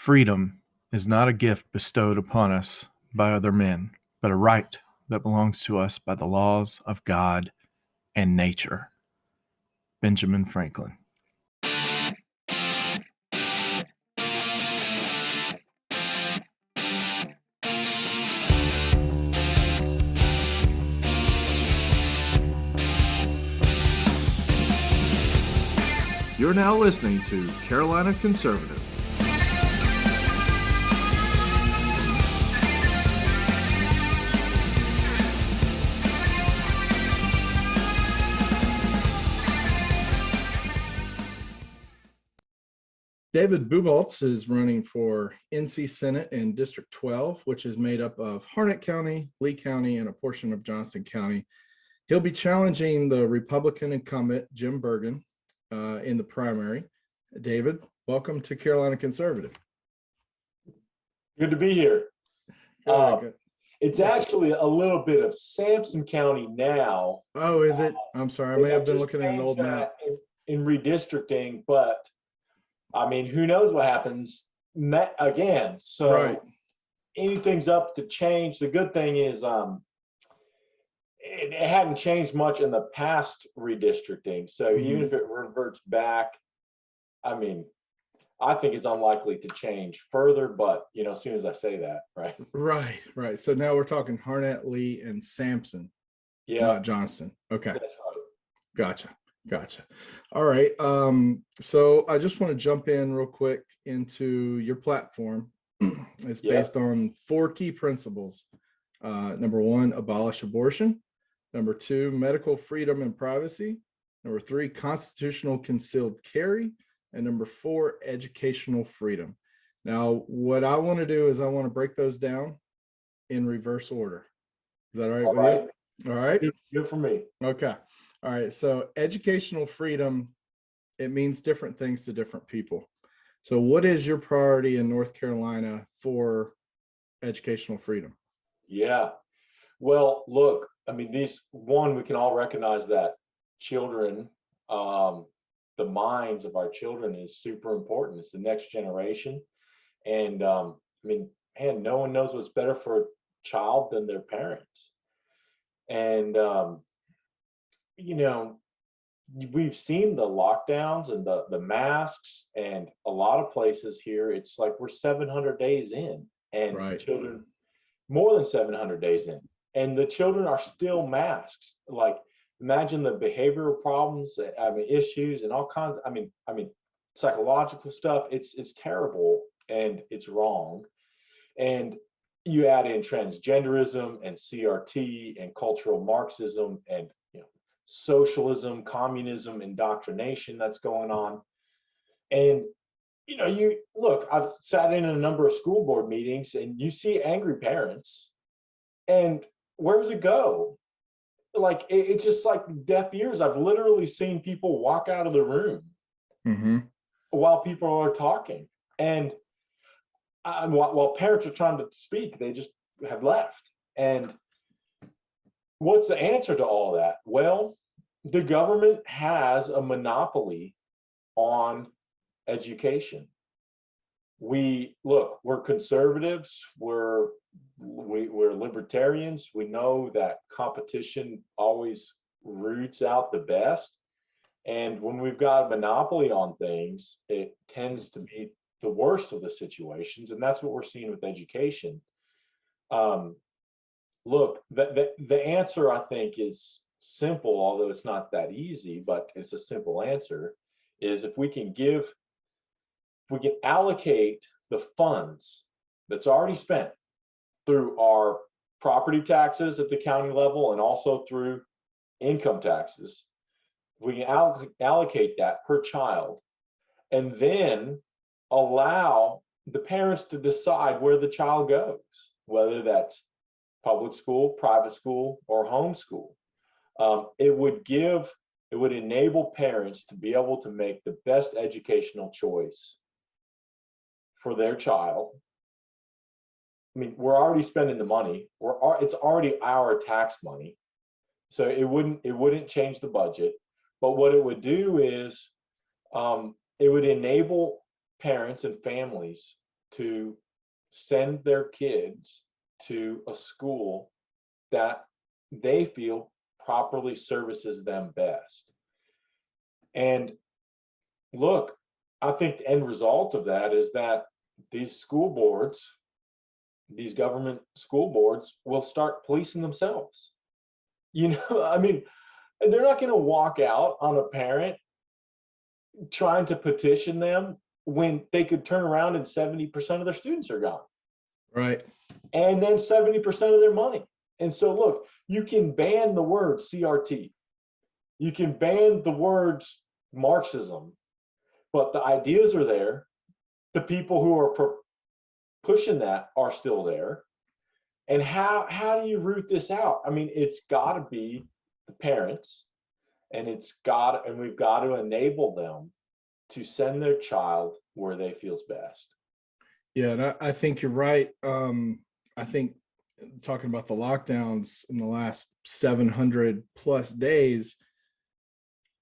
Freedom is not a gift bestowed upon us by other men, but a right that belongs to us by the laws of God and nature. Benjamin Franklin. You're now listening to Carolina Conservative. David Buboltz is running for NC Senate in District 12, which is made up of Harnett County, Lee County, and a portion of Johnston County. He'll be challenging the Republican incumbent, Jim Bergen, in the primary. David, welcome to Carolina Conservative. Good to be here. Good. It's actually a little bit of Sampson County now. Oh, is it? I'm sorry. I may have been looking at an old map. In redistricting, but I mean, who knows what happens again. So right. Anything's up to change. The good thing is it hadn't changed much in the past redistricting. So even if it reverts back, I mean, I think it's unlikely to change further, but as soon as I say that, right? Right. So now we're talking Harnett, Lee, and Sampson, not Johnston. Okay. That's right. Gotcha. All right. So I just want to jump in real quick into your platform. It's based on 4 key principles. Number 1, abolish abortion. Number 2, medical freedom and privacy. Number 3, constitutional concealed carry. And number 4, educational freedom. Now, what I want to do is I want to break those down in reverse order. Is that all right with you? All right. Good for me. Okay. All right. So educational freedom, it means different things to different people. So what is your priority in North Carolina for educational freedom? Yeah. Well, look, I mean, we can all recognize that children, the minds of our children is super important. It's the next generation. And I mean, man, no one knows what's better for a child than their parents. And, we've seen the lockdowns and the masks, and a lot of places here, it's like we're 700 days in, and children more than 700 days in, and the children are still masked. Like, imagine the behavioral problems, issues, and all kinds. I mean, psychological stuff. It's terrible and it's wrong. And you add in transgenderism and CRT and cultural Marxism and socialism, communism, indoctrination that's going on. And you look, I've sat in a number of school board meetings, and you see angry parents, and where does it go? Like, it's just like deaf ears. I've literally seen people walk out of the room while people are talking, and while parents are trying to speak, they just have left. And what's the answer to all that? Well, the government has a monopoly on education. We're conservatives, we're libertarians. We know that competition always roots out the best. And when we've got a monopoly on things, it tends to be the worst of the situations. And that's what we're seeing with education. Look, the answer, I think, is simple, although it's not that easy, but it's a simple answer, is if we can allocate the funds that's already spent through our property taxes at the county level and also through income taxes, we can allocate that per child, and then allow the parents to decide where the child goes, whether that's public school, private school, or homeschool. It would enable parents to be able to make the best educational choice for their child. I mean, we're already spending the money. It's already our tax money, so it wouldn't change the budget. But what it would do is it would enable parents and families to send their kids to a school that they feel properly services them best. And look, I think the end result of that is that these school boards, these government school boards, will start policing themselves. I mean, they're not going to walk out on a parent trying to petition them when they could turn around and 70% of their students are gone. Right. And then 70% of their money. And so, look, you can ban the word CRT. You can ban the words Marxism, but the ideas are there. The people who are pushing that are still there. And how do you root this out? I mean, it's got to be the parents, and we've got to enable them to send their child where they feels best. Yeah, and I think you're right. I think talking about the lockdowns in the last 700 plus days,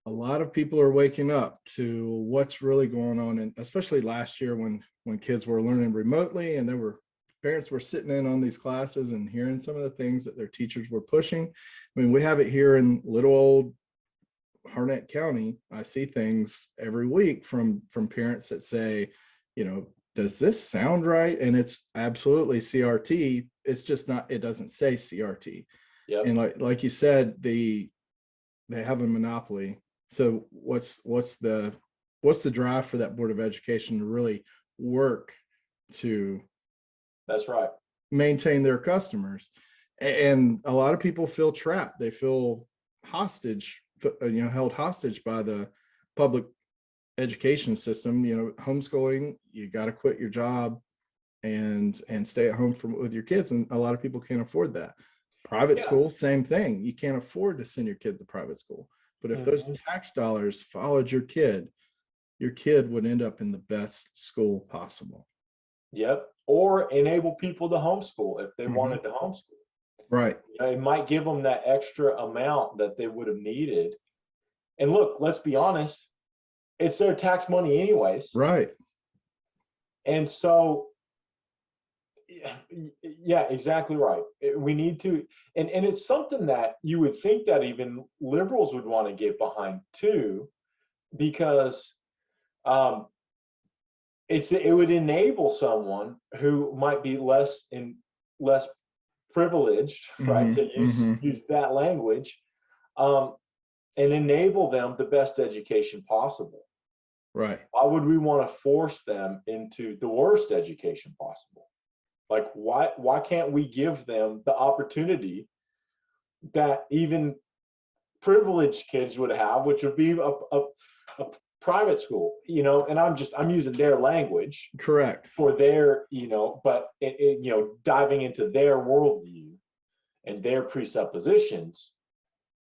a lot of people are waking up to what's really going on, and especially last year when kids were learning remotely and parents were sitting in on these classes and hearing some of the things that their teachers were pushing. I mean, we have it here in little old Harnett County. I see things every week from parents that say, does this sound right? And it's absolutely CRT. It's just not, it doesn't say CRT. Yep. And like you said, they have a monopoly. So what's the drive for that Board of Education to really work to That's right. maintain their customers? And a lot of people feel trapped. They feel hostage, held hostage by the public education system. Homeschooling, you got to quit your job and stay at home with your kids. And a lot of people can't afford that. Private school, same thing. You can't afford to send your kid to private school. But if those tax dollars followed your kid would end up in the best school possible. Yep. Or enable people to homeschool if they wanted to homeschool. Right. It might give them that extra amount that they would have needed. And look, let's be honest, it's their tax money anyways. Right. And so, yeah, exactly right. We need to, and it's something that you would think that even liberals would want to get behind too, because it would enable someone who might be less privileged, right, to use that language, and enable them the best education possible. Right. Why would we want to force them into the worst education possible? Like, why can't we give them the opportunity that even privileged kids would have, which would be a private school, and I'm using their language. Correct. For their, but diving into their worldview and their presuppositions,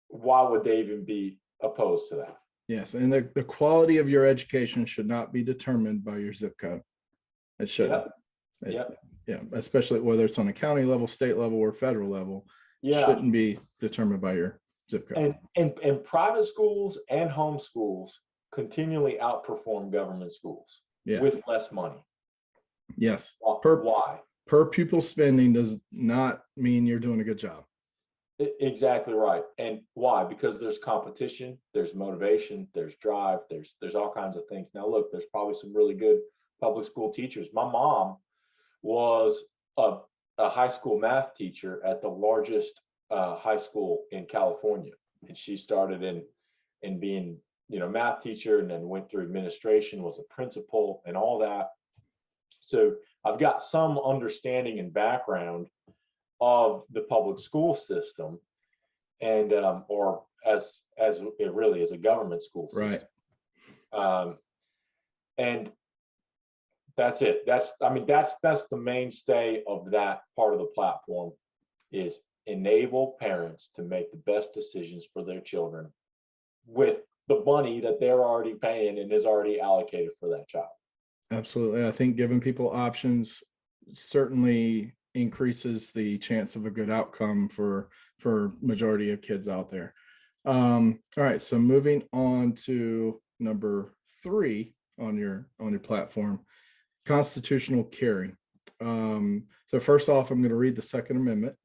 why would they even be opposed to that? Yes. And the quality of your education should not be determined by your zip code. It shouldn't. Yep. Yeah. Especially whether it's on a county level, state level, or federal level. Yeah. Shouldn't be determined by your zip code. And private schools and home schools continually outperform government schools with less money. Yes. Why? Per pupil spending does not mean you're doing a good job. Exactly right. And why? Because there's competition, there's motivation, there's drive, there's all kinds of things. Now look, there's probably some really good public school teachers. My mom was a high school math teacher at the largest high school in California, and she started in being math teacher, and then went through administration, was a principal and all that. So I've got some understanding and background of the public school system, and or as it really is a government school system. Right. And that's it. That's the mainstay of that part of the platform, is enable parents to make the best decisions for their children with the money that they're already paying and is already allocated for that child. Absolutely. I think giving people options certainly increases the chance of a good outcome for majority of kids out there. All right, so moving on to number 3 on your platform, constitutional carry. So first off, I'm going to read the Second Amendment,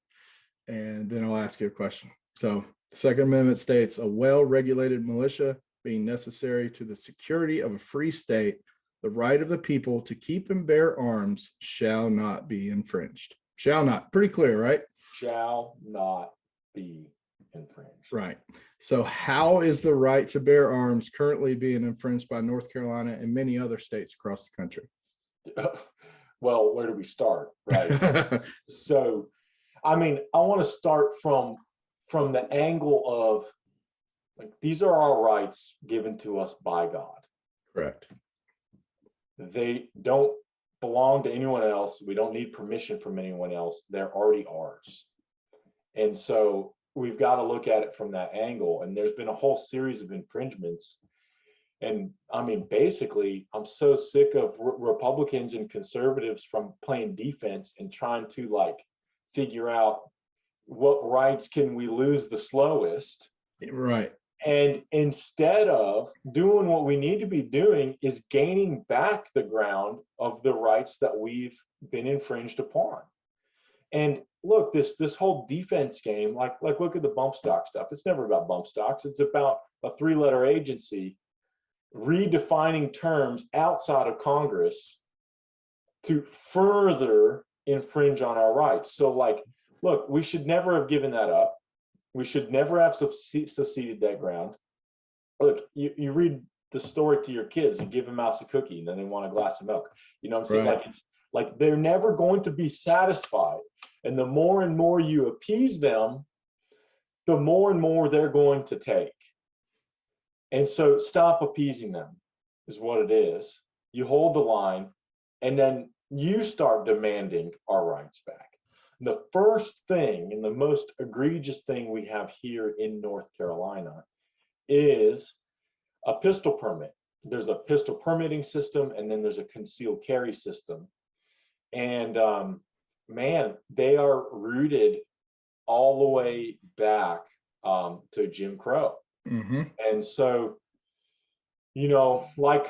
and then I'll ask you a question. So the Second Amendment states, a well-regulated militia being necessary to the security of a free state, the right of the people to keep and bear arms shall not be infringed. Shall not. Pretty clear, right? Shall not be infringed. Right. So how is the right to bear arms currently being infringed by North Carolina and many other states across the country? Well, where do we start? Right. So, I mean, I want to start from the angle of, like, these are our rights given to us by God. Correct. They don't belong to anyone else. We don't need permission from anyone else. They're already ours. And so we've got to look at it from that angle. And there's been a whole series of infringements. And I mean, basically, I'm so sick of Republicans and conservatives from playing defense and trying to, like, figure out what rights can we lose the slowest. Right. And instead of doing what we need to be doing is gaining back the ground of the rights that we've been infringed upon. And look, this whole defense game, like look at the bump stock stuff. It's never about bump stocks. It's about a 3-letter agency redefining terms outside of Congress to further infringe on our rights. So, like, look, we should never have given that up. We should never have seceded that ground. Look, you read the story to your kids, you give a mouse a cookie, and then they want a glass of milk. You know what I'm saying? Right. Like, it's like they're never going to be satisfied. And the more and more you appease them, the more and more they're going to take. And so stop appeasing them is what it is. You hold the line, and then you start demanding our rights back. The first thing and the most egregious thing we have here in North Carolina is a pistol permit. There's a pistol permitting system, and then there's a concealed carry system. And man, they are rooted all the way back to Jim Crow. Mm-hmm. And so, you know, like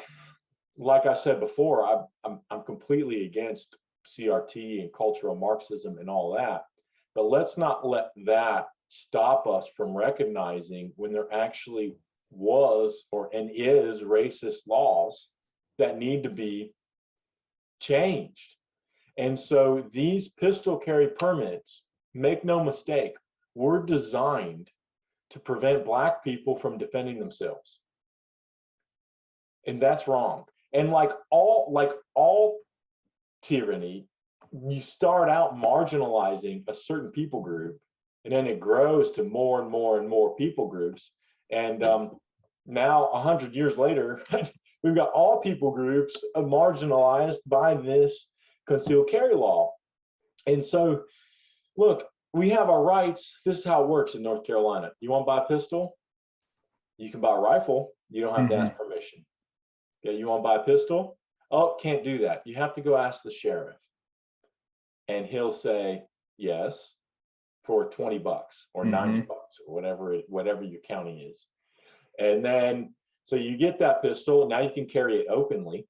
I said before, I'm completely against CRT and cultural Marxism and all that, but let's not let that stop us from recognizing when there actually was and is racist laws that need to be changed. And so these pistol carry permits, make no mistake, were designed to prevent Black people from defending themselves. And that's wrong. And like all tyranny, you start out marginalizing a certain people group, and then it grows to more and more and more people groups. And now 100 years later, we've got all people groups marginalized by this concealed carry law. And so, look, we have our rights. This is how it works in North Carolina. You want to buy a pistol? You can buy a rifle. You don't have to ask permission. Okay, you want to buy a pistol? Oh, can't do that. You have to go ask the sheriff. And he'll say yes for $20 or $90 or whatever your county is. And then, so you get that pistol. Now you can carry it openly.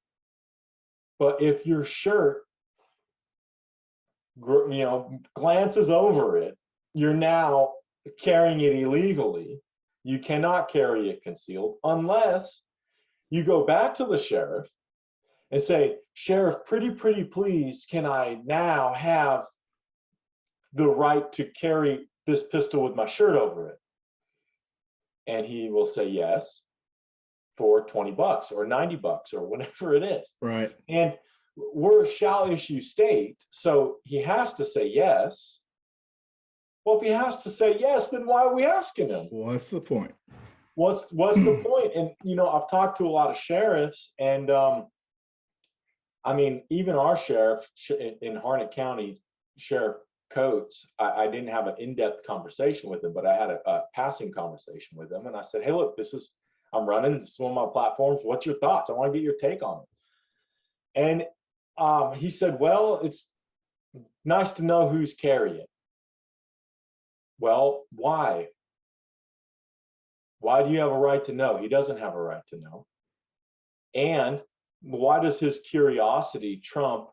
But if your shirt, glances over it, you're now carrying it illegally. You cannot carry it concealed unless you go back to the sheriff and say, Sheriff, pretty please, can I now have the right to carry this pistol with my shirt over it? And he will say yes for $20 or $90 or whatever it is. Right. And we're a shall issue state, so he has to say yes. Well, if he has to say yes, then why are we asking him? What's the point? What's the point? And, I've talked to a lot of sheriffs, and I mean, even our sheriff in Harnett County, Sheriff Coates, I didn't have an in-depth conversation with him, but I had a passing conversation with him. And I said, hey, look, I'm running, this is one of my platforms. What's your thoughts? I want to get your take on it. And he said, well, it's nice to know who's carrying. Well, why? Why do you have a right to know? He doesn't have a right to know. And why does his curiosity trump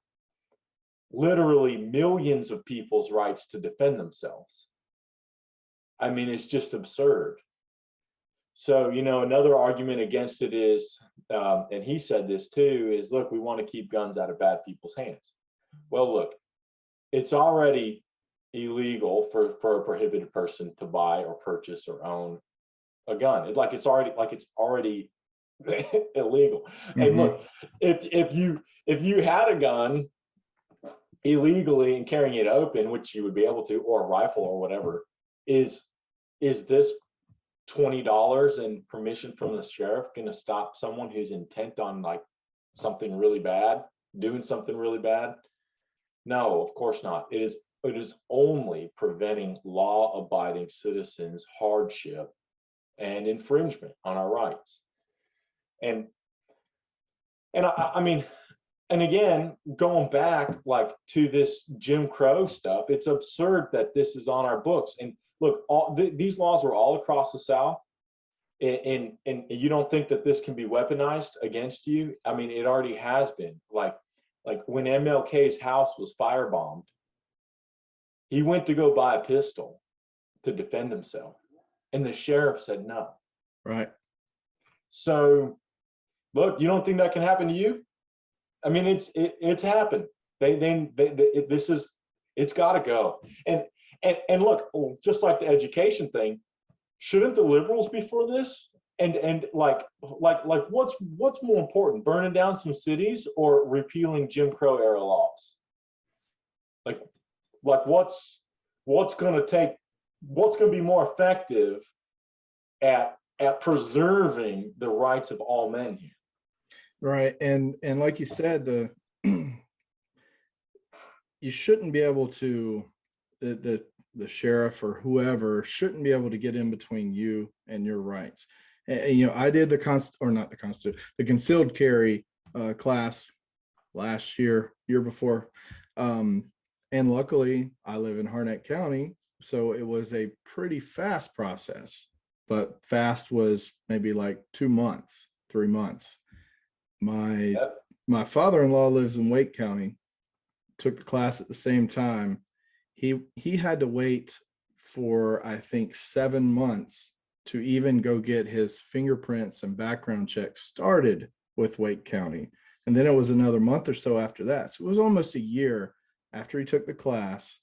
literally millions of people's rights to defend themselves? I mean, it's just absurd. So, another argument against it is, and he said this too, is look, we want to keep guns out of bad people's hands. Well, look, it's already illegal for a prohibited person to buy or purchase or own a gun. It's already illegal. And look, if you had a gun illegally and carrying it open, which you would be able to, or a rifle or whatever, is this $20 and permission from the sheriff going to stop someone who's intent on something really bad, doing something really bad? No, of course not. It is only preventing law-abiding citizens' hardship and infringement on our rights. And I mean, and again, going back to this Jim Crow stuff, it's absurd that this is on our books. And look, these laws are all across the South, and you don't think that this can be weaponized against you? I mean, it already has been. Like when MLK's house was firebombed, he went to go buy a pistol to defend himself, and the sheriff said no. Right. So, look, you don't think that can happen to you? I mean, it's happened. It's got to go. And look, just like the education thing, shouldn't the liberals be for this? And what's more important, burning down some cities or repealing Jim Crow era laws? Like what's going to be more effective at preserving the rights of all men here? Right. And like you said, you shouldn't be able to, the sheriff or whoever shouldn't be able to get in between you and your rights. And I did the concealed carry class last year before. And luckily I live in Harnett County, so it was a pretty fast process, but fast was maybe 2 months, 3 months. My father-in-law lives in Wake County, took the class at the same time. He had to wait for, I think, 7 months to even go get his fingerprints and background check started with Wake County. And then it was another month or so after that. So it was almost a year after he took the class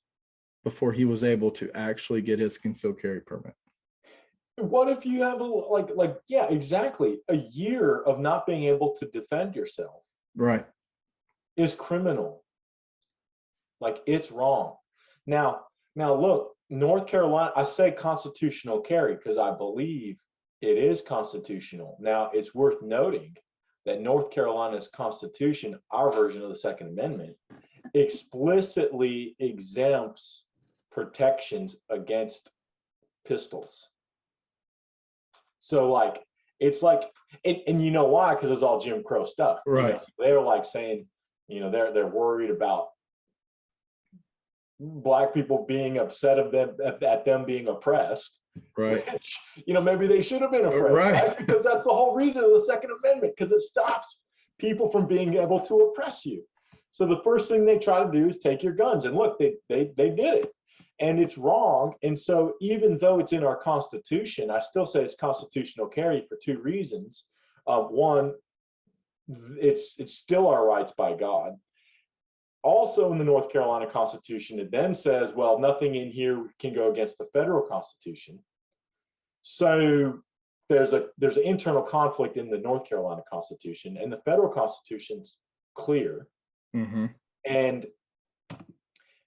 before he was able to actually get his concealed carry permit. What if you have yeah, exactly. A year of not being able to defend yourself, right, is criminal. It's wrong. Now look, North Carolina, I say constitutional carry because I believe it is constitutional. Now, it's worth noting that North Carolina's Constitution, our version of the Second Amendment, explicitly exempts protections against pistols. So it's and you know why? Because it's all Jim Crow stuff. Right. So they're saying, they're worried about Black people being upset at them being oppressed. Right. Which, maybe they should have been oppressed, right? Because that's the whole reason of the Second Amendment, because it stops people from being able to oppress you. So the first thing they try to do is take your guns. And look, they did it. And it's wrong. And so even though it's in our Constitution, I still say it's constitutional carry for two reasons. One, it's still our rights by God. Also in the North Carolina Constitution, it then says, well, nothing in here can go against the federal Constitution. So there's an internal conflict in the North Carolina Constitution, and the federal Constitution's clear. Mm-hmm.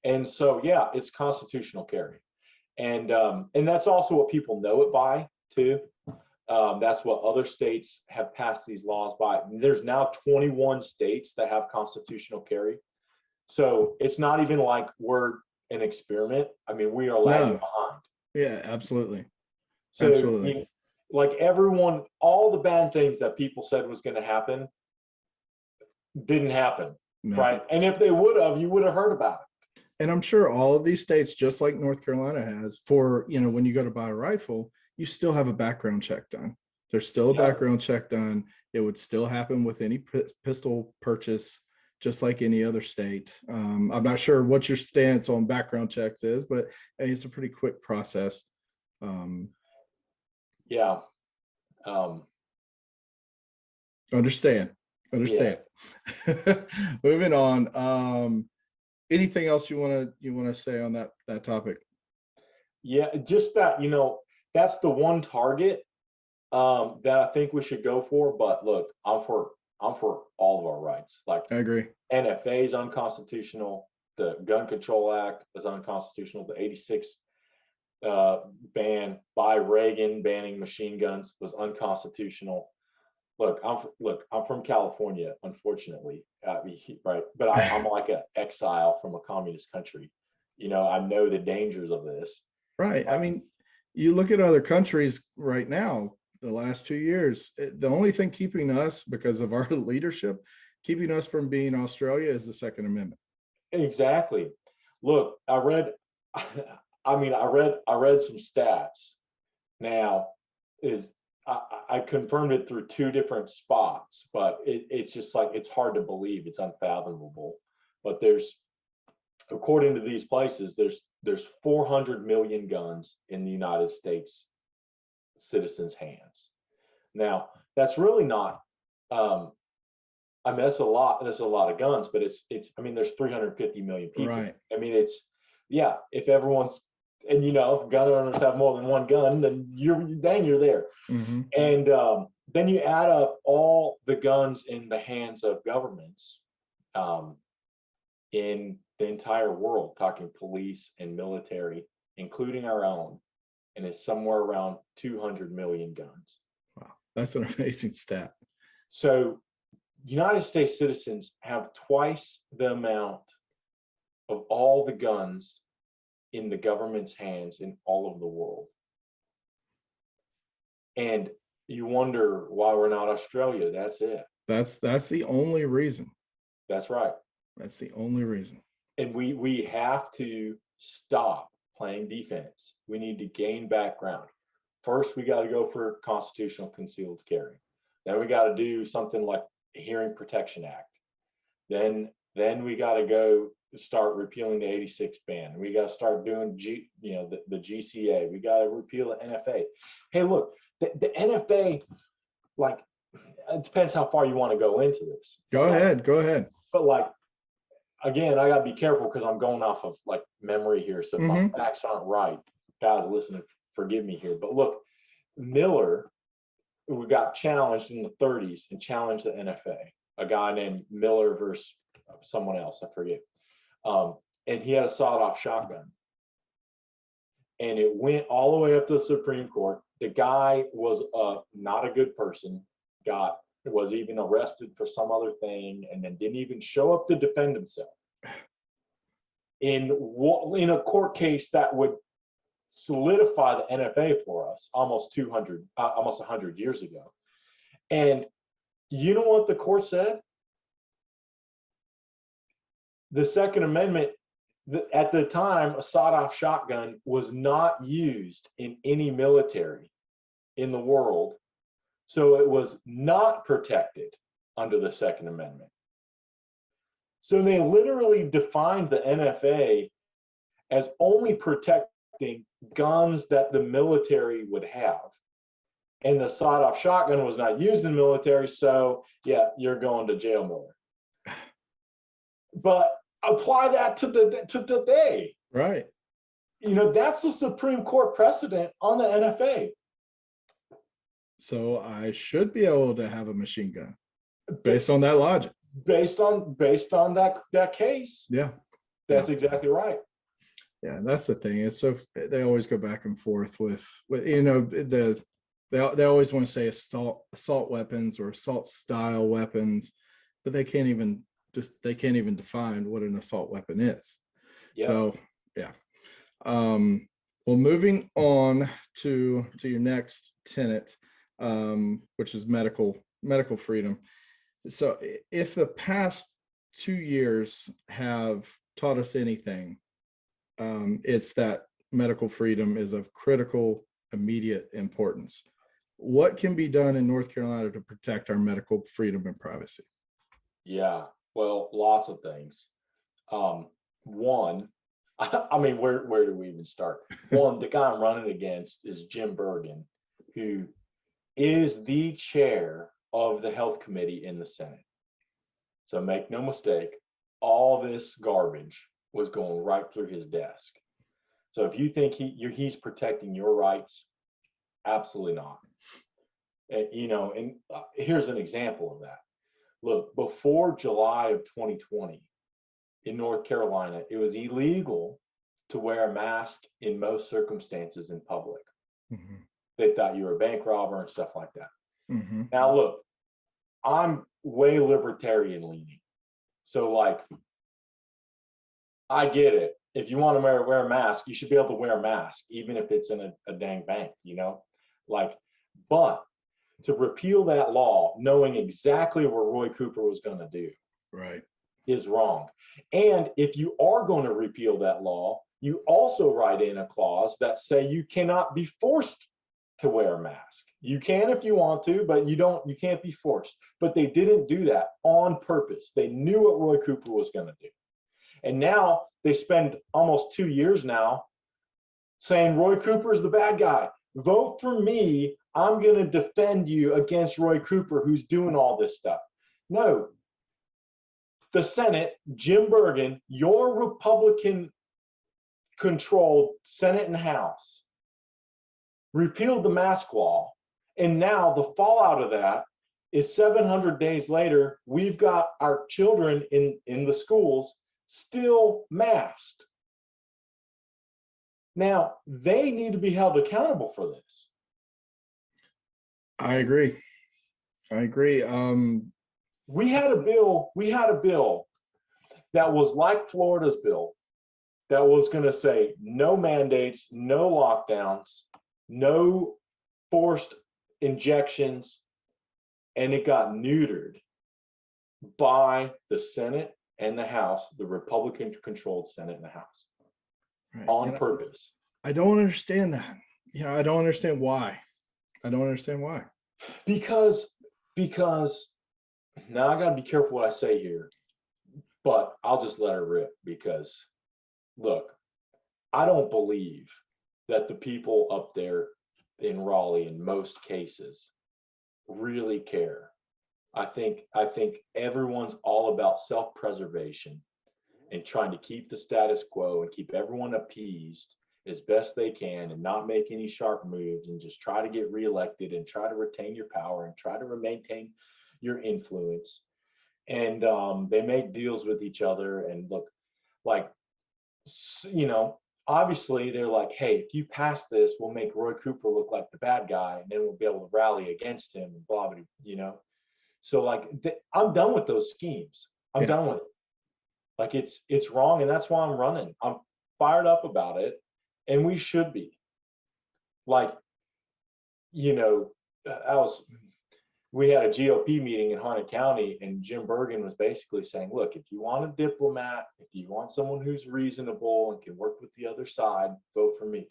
And so, yeah, it's constitutional carry. And that's also what people know it by, too. That's what other states have passed these laws by. There's now 21 states that have constitutional carry. So it's not even like we're an experiment. I mean, we are lagging behind. Yeah, absolutely. So, absolutely. Everyone, all the bad things that people said was going to happen didn't happen, right? And if they would have, you would have heard about it. And I'm sure all of these states, just like North Carolina has, for, when you go to buy a rifle, you still have a background check done. There's still a Yeah. background check done. It would still happen with any pistol purchase, just like any other state. I'm not sure what your stance on background checks is, but it's a pretty quick process. Yeah. Understand. Moving on. Anything else you want to say on that topic? Yeah, just that, that's the one target that I think we should go for. But look, I'm for all of our rights. Like, I agree. NFA is unconstitutional. The Gun Control Act is unconstitutional. The '86 ban by Reagan banning machine guns was unconstitutional. Look, I'm from California, unfortunately, right? But I'm like an exile from a communist country. I know the dangers of this. Right. I mean, you look at other countries right now, the last 2 years, the only thing keeping us, because of our leadership, keeping us from being Australia is the Second Amendment. Exactly. Look, I read some stats. Now, I confirmed it through 2 different spots, but it's just like, it's hard to believe, it's unfathomable. But according to these places, there's 400 million guns in the United States citizens' hands. Now, that's really not, that's a lot of guns, but it's there's 350 million people. Right. If everyone's, and if gun owners have more than one gun, then you're there. Mm-hmm. And then you add up all the guns in the hands of governments in the entire world, talking police and military, including our own, and it's somewhere around 200 million guns. Wow, that's an amazing stat. So United States citizens have twice the amount of all the guns in the government's hands in all of the world. And you wonder why we're not Australia. That's it. That's the only reason. That's right. That's the only reason. And we have to stop playing defense. We need to gain background. First, we got to go for constitutional concealed carry. Then we got to do something like Hearing Protection Act. Then we got to go start repealing the '86 ban. We got to start doing the GCA. We got to repeal the NFA. Hey, look, the NFA, like, it depends how far you want to go into this. Go ahead. But like, again, I got to be careful because I'm going off of like memory here. So if my facts aren't right, guys listening, forgive me here. But look, Miller, who got challenged in the 30s and challenged the NFA, a guy named Miller versus someone else, I forget. And he had a sawed-off shotgun. And it went all the way up to the Supreme Court. The guy was not a good person, was even arrested for some other thing, and then didn't even show up to defend himself in a court case that would solidify the NFA for us almost 100 years ago. And you know what the court said? The Second Amendment, at the time, a sawed-off shotgun was not used in any military in the world. So it was not protected under the Second Amendment. So they literally defined the NFA as only protecting guns that the military would have. And the sawed-off shotgun was not used in the military, so yeah, you're going to jail, Miller. But apply that to today. Right. That's the Supreme Court precedent on the NFA. So I should be able to have a machine gun based on that logic. Based on that case. Yeah. That's exactly right. Yeah, that's the thing. It's so they always go back and forth with they always want to say assault weapons or assault style weapons, but they can't even define what an assault weapon is. Yep. So yeah. Well, moving on to your next tenet, which is medical freedom. So if the past 2 years have taught us anything, it's that medical freedom is of critical, immediate importance. what can be done in North Carolina to protect our medical freedom and privacy? Yeah, well, lots of things. One, I mean, where do we even start? One, the guy I'm running against is Jim Bergen, who is the chair of the health committee in the Senate. So make no mistake, all this garbage was going right through his desk. So if you think he's protecting your rights, absolutely not. And, here's an example of that. Look, before July of 2020 in North Carolina, it was illegal to wear a mask in most circumstances in public. Mm-hmm. They thought you were a bank robber and stuff like that. Mm-hmm. Now, look, I'm way libertarian leaning. So, like, I get it. If you want to wear a mask, you should be able to wear a mask, even if it's in a dang bank, Like, but to repeal that law, knowing exactly what Roy Cooper was going to do, right, is wrong. And if you are going to repeal that law, you also write in a clause that say you cannot be forced to wear a mask. You can if you want to, but you can't be forced. But they didn't do that on purpose. They knew what Roy Cooper was going to do. And now they spend almost 2 years now saying Roy Cooper is the bad guy. Vote for me. I'm going to defend you against Roy Cooper, who's doing all this stuff. No. The Senate, Jim Bergen, your Republican-controlled Senate and House, repealed the mask law. And now the fallout of that is 700 days later, we've got our children in the schools still masked. Now, they need to be held accountable for this. I agree. We had a bill that was like Florida's bill that was going to say no mandates, no lockdowns, no forced injections, and it got neutered by the Senate and the House, the Republican-controlled Senate and the House, right. on purpose. I don't understand that. I don't understand why. Because now I got to be careful what I say here, but I'll just let it rip because, look, I don't believe that the people up there in Raleigh, in most cases, really care. I think everyone's all about self-preservation and trying to keep the status quo and keep everyone appeased as best they can and not make any sharp moves and just try to get reelected and try to retain your power and try to maintain your influence. And they make deals with each other and look like, obviously they're like, hey, if you pass this, we'll make Roy Cooper look like the bad guy and then we'll be able to rally against him and blah, blah, So like, I'm done with those schemes. I'm done with it. Like it's wrong. And that's why I'm running. I'm fired up about it. And we should be. Like, we had a GOP meeting in Harnett County and Jim Bergen was basically saying, look, if you want a diplomat, if you want someone who's reasonable and can work with the other side, vote for me.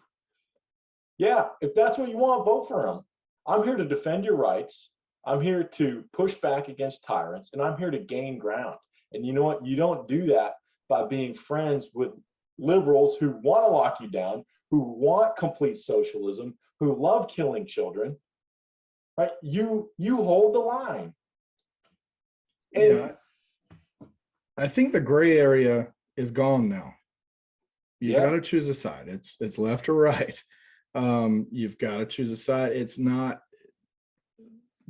Yeah, if that's what you want, vote for him. I'm here to defend your rights. I'm here to push back against tyrants, and I'm here to gain ground. And you know what? You don't do that by being friends with liberals who want to lock you down, who want complete socialism, who love killing children. Right? You hold the line. And I think the gray area is gone now. You got to choose a side. It's left or right. You've got to choose a side. It's not,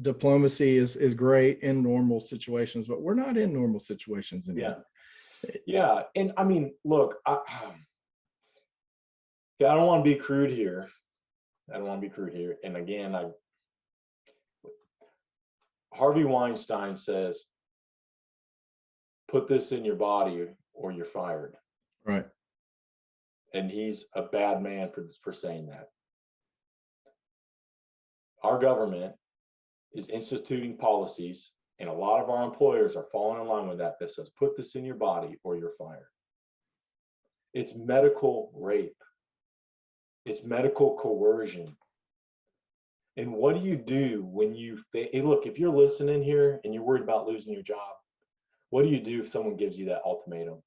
diplomacy is great in normal situations, but we're not in normal situations anymore. Yeah. And I mean, look, I don't want to be crude here. And again, Harvey Weinstein says, put this in your body or you're fired. Right. And he's a bad man for saying that. Our government is instituting policies, and a lot of our employers are falling in line with that says, put this in your body or you're fired. It's medical rape. It's medical coercion. And what do you do when hey, look, if you're listening here and you're worried about losing your job, what do you do if someone gives you that ultimatum?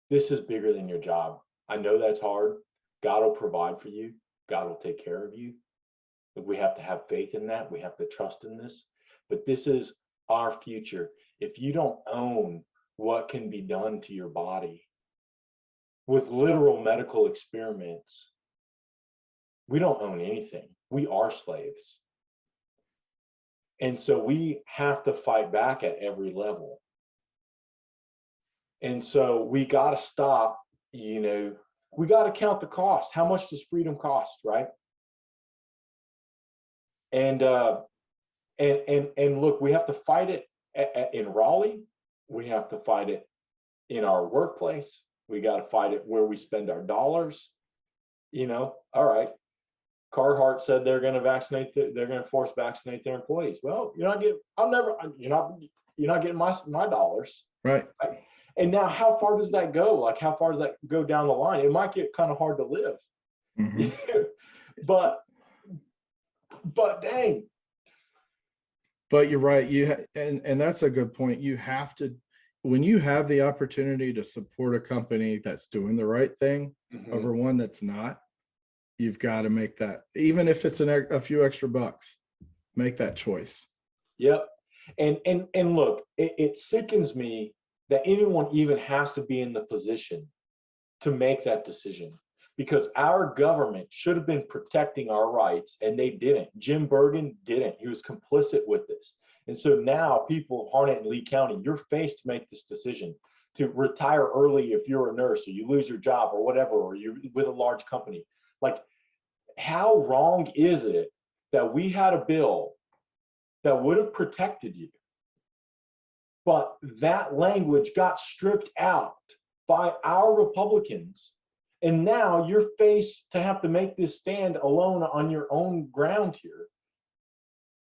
This is bigger than your job. I know that's hard. God will provide for you. God will take care of you. But we have to have faith in that. We have to trust in this. But this is our future. If you don't own what can be done to your body with literal medical experiments, we don't own anything. We are slaves. And so we have to fight back at every level. And so we got to stop, we got to count the cost. How much does freedom cost, right? And look, we have to fight it in Raleigh. We have to fight it in our workplace. We got to fight it where we spend our dollars. All right. Carhartt said they're going to force vaccinate their employees. Well, you're not getting my dollars. Right. And now how far does that go? Like, how far does that go down the line? It might get kind of hard to live. Mm-hmm. but dang. But you're right. And that's a good point. You have to, when you have the opportunity to support a company that's doing the right thing over one that's not, you've got to make that, even if it's a few extra bucks, make that choice. Yep. And look, it sickens me that anyone even has to be in the position to make that decision, because our government should have been protecting our rights and they didn't. Jim Bergen didn't. He was complicit with this. And so now people, Harnett and Lee County, you're faced to make this decision to retire early if you're a nurse or you lose your job or whatever, or you're with a large company. Like, how wrong is it that we had a bill that would have protected you, but that language got stripped out by our Republicans, and now you're faced to have to make this stand alone on your own ground here?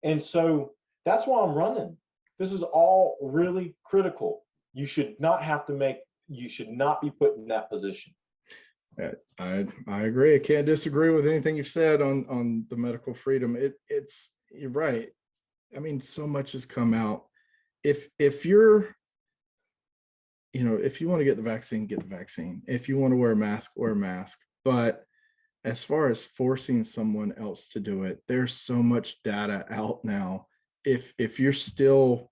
And so that's why I'm running. This is all really critical. You should not be put in that position. I agree. I can't disagree with anything you've said on the medical freedom. You're right. I mean, so much has come out. If you're, if you want to get the vaccine, get the vaccine. If you want to wear a mask, wear a mask. But as far as forcing someone else to do it, there's so much data out now. If you still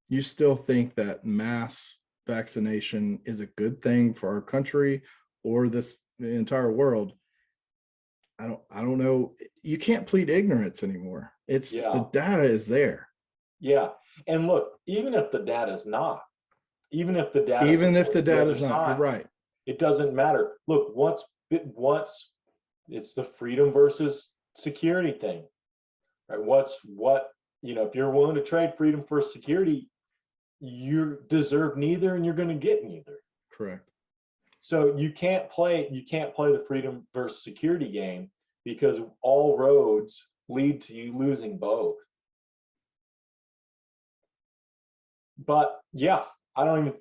think that mass vaccination is a good thing for our country or the entire world, I don't know. You can't plead ignorance anymore. The data is there. Yeah. And look, even if the data is not, you're right. It doesn't matter. Look, it's the freedom versus security thing, right? If you're willing to trade freedom for security, you deserve neither and you're going to get neither. Correct. So you can't play the freedom versus security game, because all roads lead to you losing both. But yeah, that's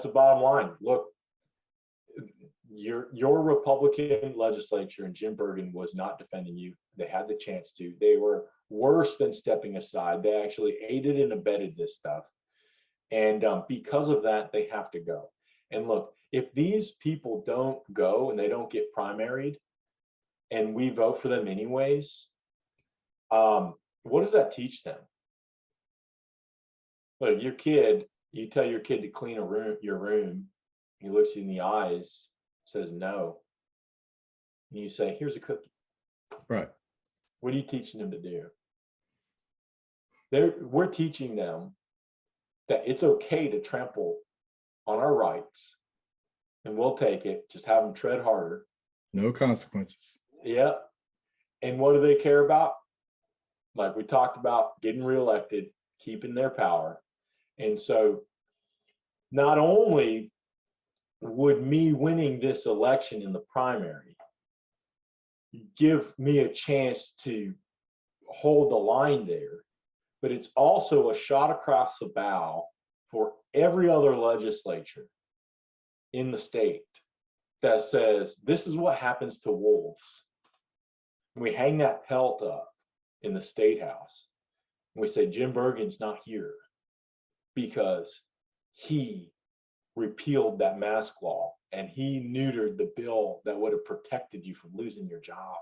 the bottom line. Look, your Republican legislature and Jim Bergen was not defending you. They had the chance to. They were worse than stepping aside. They actually aided and abetted this stuff. And because of that, they have to go. And look, if these people don't go and they don't get primaried and we vote for them anyways, what does that teach them? Look, you tell your kid to clean your room, he looks you in the eyes, says no. And you say, here's a cookie. Right. What are you teaching them to do? We're teaching them that it's okay to trample on our rights, and we'll take it. Just have them tread harder. No consequences. Yeah. And what do they care about? Like we talked about, getting reelected, keeping their power. And so not only would me winning this election in the primary give me a chance to hold the line there, but it's also a shot across the bow for every other legislature in the state that says, this is what happens to wolves. We hang that pelt up in the State House. And we say, Jim Bergen's not here because he repealed that mask law and he neutered the bill that would have protected you from losing your job.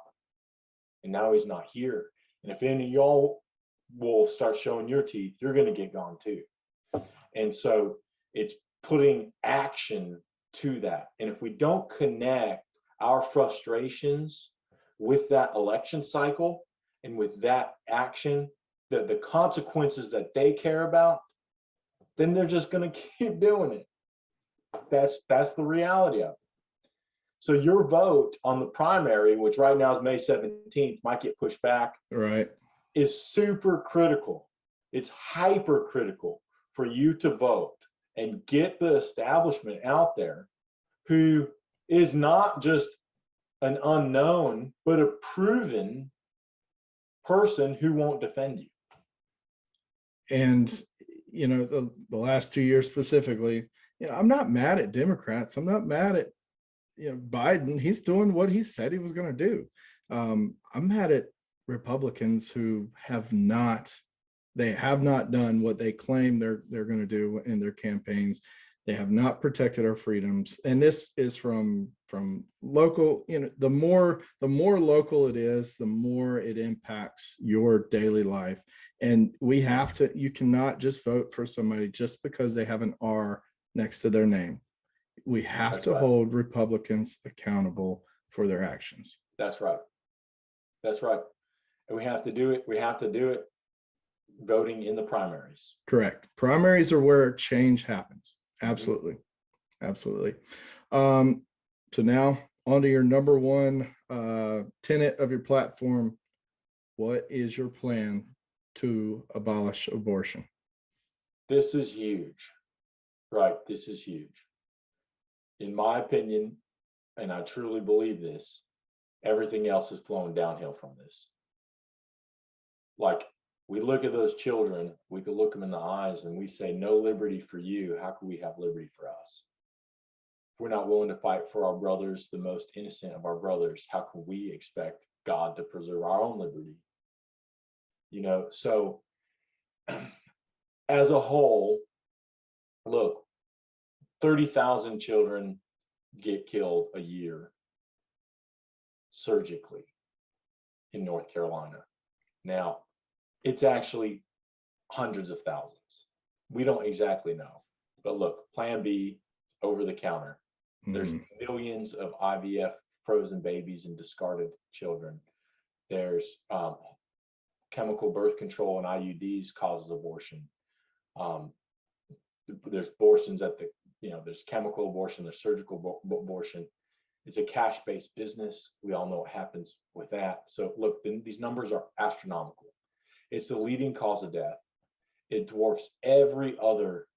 And now he's not here. And if any of y'all will start showing your teeth, you're going to get gone too. And so it's putting action to that. And if we don't connect our frustrations with that election cycle and with that action, the consequences that they care about, then they're just going to keep doing it. That's the reality of it. So your vote on the primary, which right now is May 17th, might get pushed back, right, is super critical. It's hyper critical for you to vote and get the establishment out there who is not just an unknown, but a proven person who won't defend you. And the last 2 years specifically, I'm not mad at Democrats. I'm not mad at Biden. He's doing what he said he was going to do. I'm mad at Republicans who have not done what they claim they're going to do in their campaigns. They have not protected our freedoms. And this is from local, the more local it is, the more it impacts your daily life. And you cannot just vote for somebody just because they have an R next to their name. We have to hold Republicans accountable for their actions. That's right. That's right. And we have to do it voting in the primaries. Correct. Primaries are where change happens. Absolutely. Absolutely. So now on to your number one tenet of your platform. What is your plan to abolish abortion? This is huge, right? This is huge. In my opinion, and I truly believe this, everything else is flowing downhill from this. Like, we look at those children, we could look them in the eyes and we say, no liberty for you. How can we have liberty for us? If we're not willing to fight for our brothers, the most innocent of our brothers, how can we expect God to preserve our own liberty? So as a whole, look, 30,000 children get killed a year surgically in North Carolina. Now, it's actually hundreds of thousands. We don't exactly know. But look, Plan B, over the counter. There's millions of IVF frozen babies and discarded children. There's chemical birth control and IUDs causes abortion. There's abortions there's chemical abortion, there's surgical abortion. It's a cash-based business. We all know what happens with that. So look, these numbers are astronomical. It's the leading cause of death. It dwarfs every other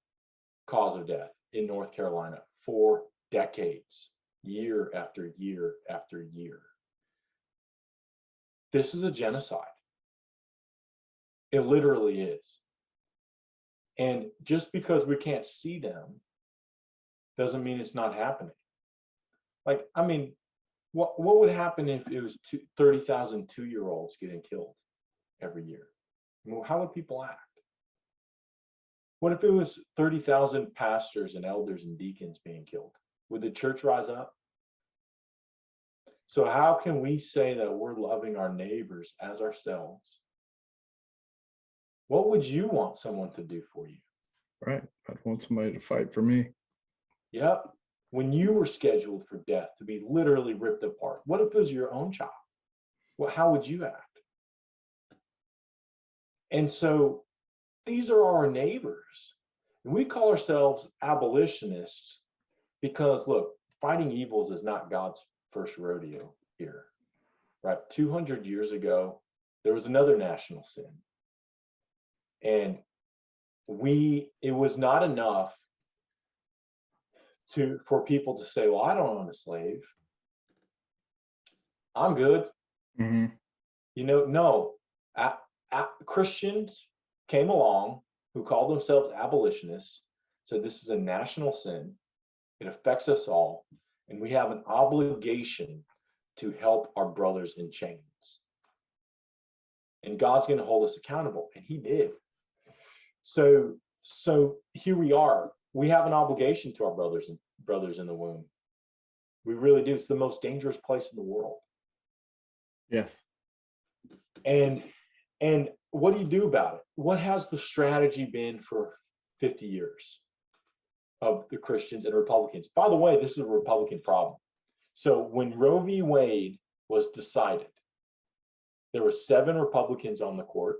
cause of death in North Carolina for decades, year after year after year. This is a genocide. It literally is. And just because we can't see them doesn't mean it's not happening. Like, I mean, what would happen if it was 30,000 2-year-olds getting killed every year? Well, how would people act? What if it was 30,000 pastors and elders and deacons being killed? Would the church rise up? So how can we say that we're loving our neighbors as ourselves? What would you want someone to do for you? Right. I'd want somebody to fight for me. Yep. When you were scheduled for death to be literally ripped apart, what if it was your own child? Well, how would you act? And so these are our neighbors. And we call ourselves abolitionists because, look, fighting evils is not God's first rodeo here, right? 200 years ago, there was another national sin. And it was not enough for people to say, well, I don't own a slave. I'm good. No. Christians came along who called themselves abolitionists, said this is a national sin. It affects us all. And we have an obligation to help our brothers in chains. and God's going to hold us accountable. And he did. So here we are. We have an obligation to our brothers in the womb. We really do. It's the most dangerous place in the world. Yes. And what do you do about it? What has the strategy been for 50 years of the Christians and Republicans? By the way, this is a Republican problem. So when Roe v. Wade was decided, there were 7 Republicans on the court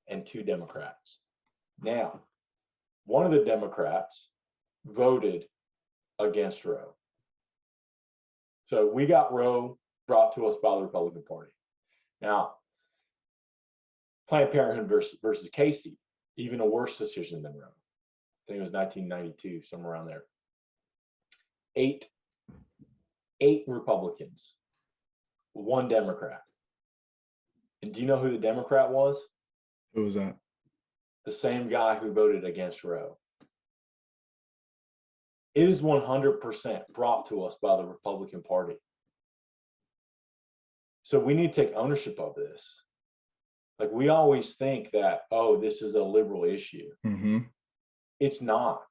and 2 Democrats. Now, one of the Democrats voted against Roe. So we got Roe brought to us by the Republican Party. Now, Planned Parenthood versus Casey, even a worse decision than Roe. I think it was 1992, somewhere around there. 8 Republicans, 1 Democrat. And do you know who the Democrat was? Who was that? The same guy who voted against Roe. It is 100% brought to us by the Republican Party. So we need to take ownership of this. Like, we always think that, oh, this is a liberal issue. Mm-hmm. It's not.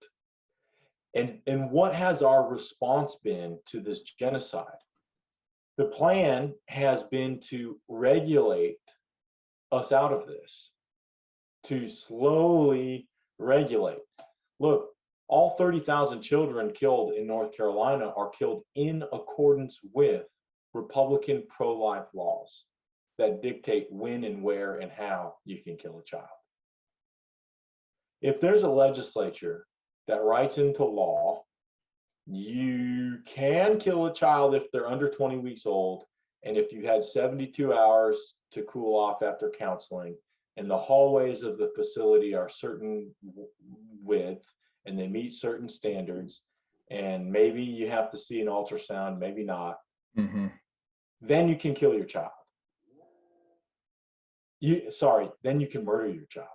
And what has our response been to this genocide? The plan has been to regulate us out of this, to slowly regulate. Look, all 30,000 children killed in North Carolina are killed in accordance with Republican pro-life laws that dictate when and where and how you can kill a child. If there's a legislature that writes into law, you can kill a child if they're under 20 weeks old, and if you had 72 hours to cool off after counseling, and the hallways of the facility are certain width, and they meet certain standards, and maybe you have to see an ultrasound, maybe not, then you can kill your child. Then you can murder your child.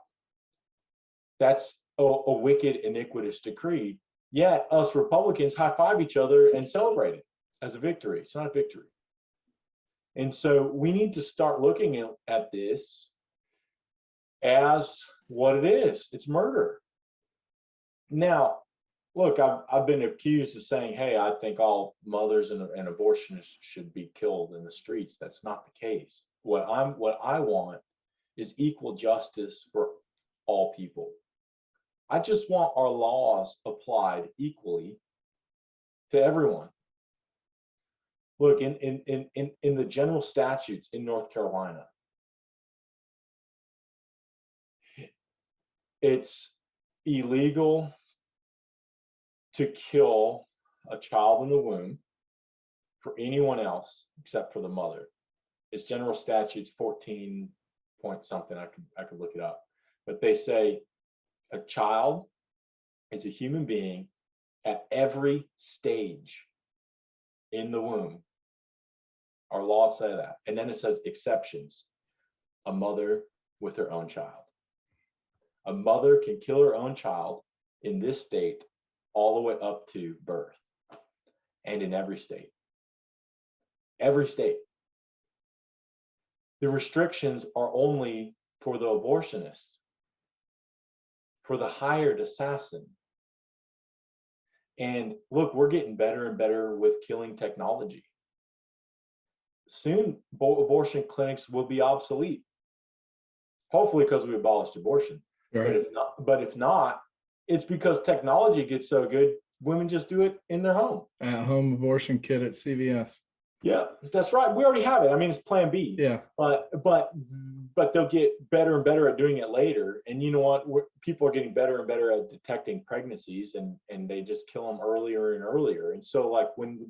That's a wicked, iniquitous decree. Yet us Republicans high-five each other and celebrate it as a victory. It's not a victory. And so we need to start looking at this as what it is. It's murder. Now, look, I've been accused of saying, hey, I think all mothers and abortionists should be killed in the streets. That's not the case. What I want is equal justice for all people. I just want our laws applied equally to everyone. Look, in the general statutes in North Carolina, it's illegal to kill a child in the womb for anyone else except for the mother. It's general statutes 14 point something. I could look it up, but they say a child is a human being at every stage in the womb. Our laws say that. And then it says exceptions. A mother with her own child. A mother can kill her own child in this state all the way up to birth. And in every state. Every state. The restrictions are only for the abortionists, for the hired assassin. And look, we're getting better and better with killing technology. Soon, abortion clinics will be obsolete. Hopefully, because we abolished abortion. Right. But if not, it's because technology gets so good, women just do it in their home. At-home abortion kit at CVS. Yeah, that's right. We already have it. I mean, it's Plan B. Yeah. But they'll get better and better at doing it later. And you know what? People are getting better and better at detecting pregnancies, and they just kill them earlier and earlier. And so, like when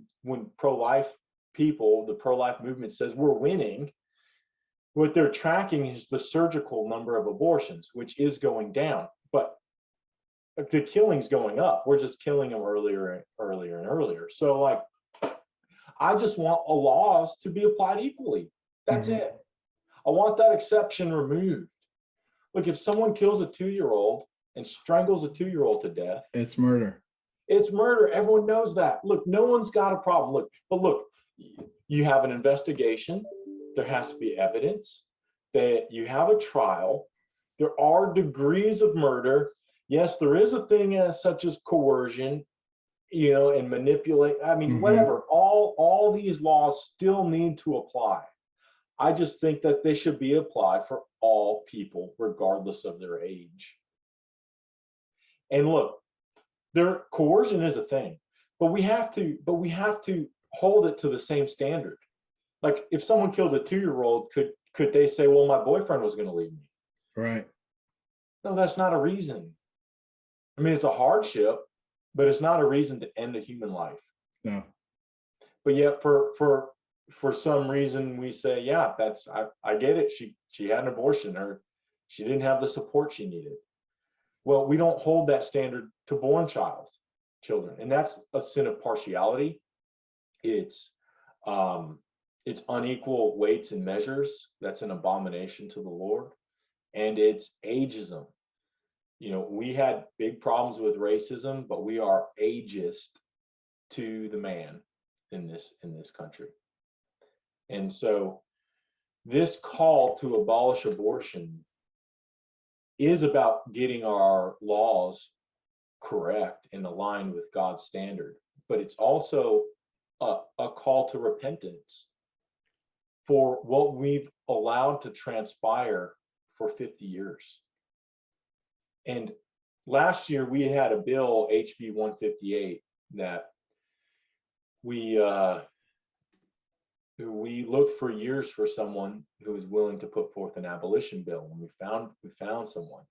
pro-life people, the pro-life movement says we're winning, what they're tracking is the surgical number of abortions, which is going down. But the killing's going up. We're just killing them earlier and earlier and earlier. So, like, I just want laws to be applied equally. That's it. I want that exception removed. Look, if someone kills a 2-year-old and strangles a 2-year-old to death, it's murder. It's murder. Everyone knows that. Look, no one's got a problem. Look, you have an investigation. There has to be evidence. that you have a trial. There are degrees of murder. Yes, there is a thing as such as coercion, and manipulate. I mean, whatever. All these laws still need to apply. I just think that they should be applied for all people, regardless of their age. And look, their coercion is a thing, but we have to hold it to the same standard. Like if someone killed a 2-year-old, could they say, well, my boyfriend was going to leave me? Right. No, that's not a reason. I mean, it's a hardship, but it's not a reason to end a human life. No. But yet for some reason we say, yeah, I get it. She had an abortion, or she didn't have the support she needed. Well, we don't hold that standard to born children. And that's a sin of partiality. It's unequal weights and measures. That's an abomination to the Lord. And it's ageism. We had big problems with racism, but we are ageist to the man in this country. And so this call to abolish abortion is about getting our laws correct and aligned with God's standard, but it's also a call to repentance for what we've allowed to transpire for 50 years. And last year we had a bill, HB 158, that we looked for years for someone who was willing to put forth an abolition bill, and we found someone,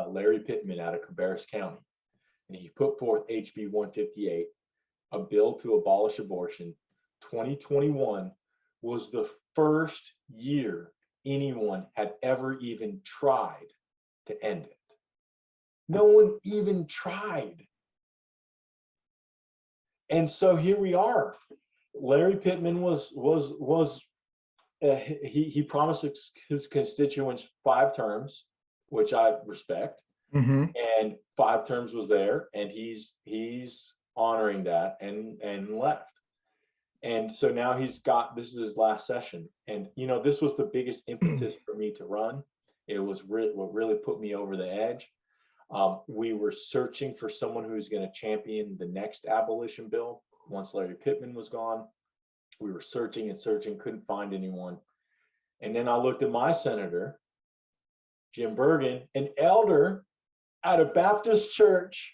Larry Pittman out of Cabarrus County, and he put forth HB 158, a bill to abolish abortion. 2021 was the first year anyone had ever even tried to end it. No one even tried. And so here we are. Larry Pittman he promised his constituents 5 terms, which I respect, and 5 terms was there, and he's honoring that and left. And so now this is his last session. And this was the biggest impetus for me to run. It was what really put me over the edge. We were searching for someone who's going to champion the next abolition bill once Larry Pittman was gone. We were searching and searching, couldn't find anyone. And then I looked at my senator, Jim Bergen, an elder at a Baptist church.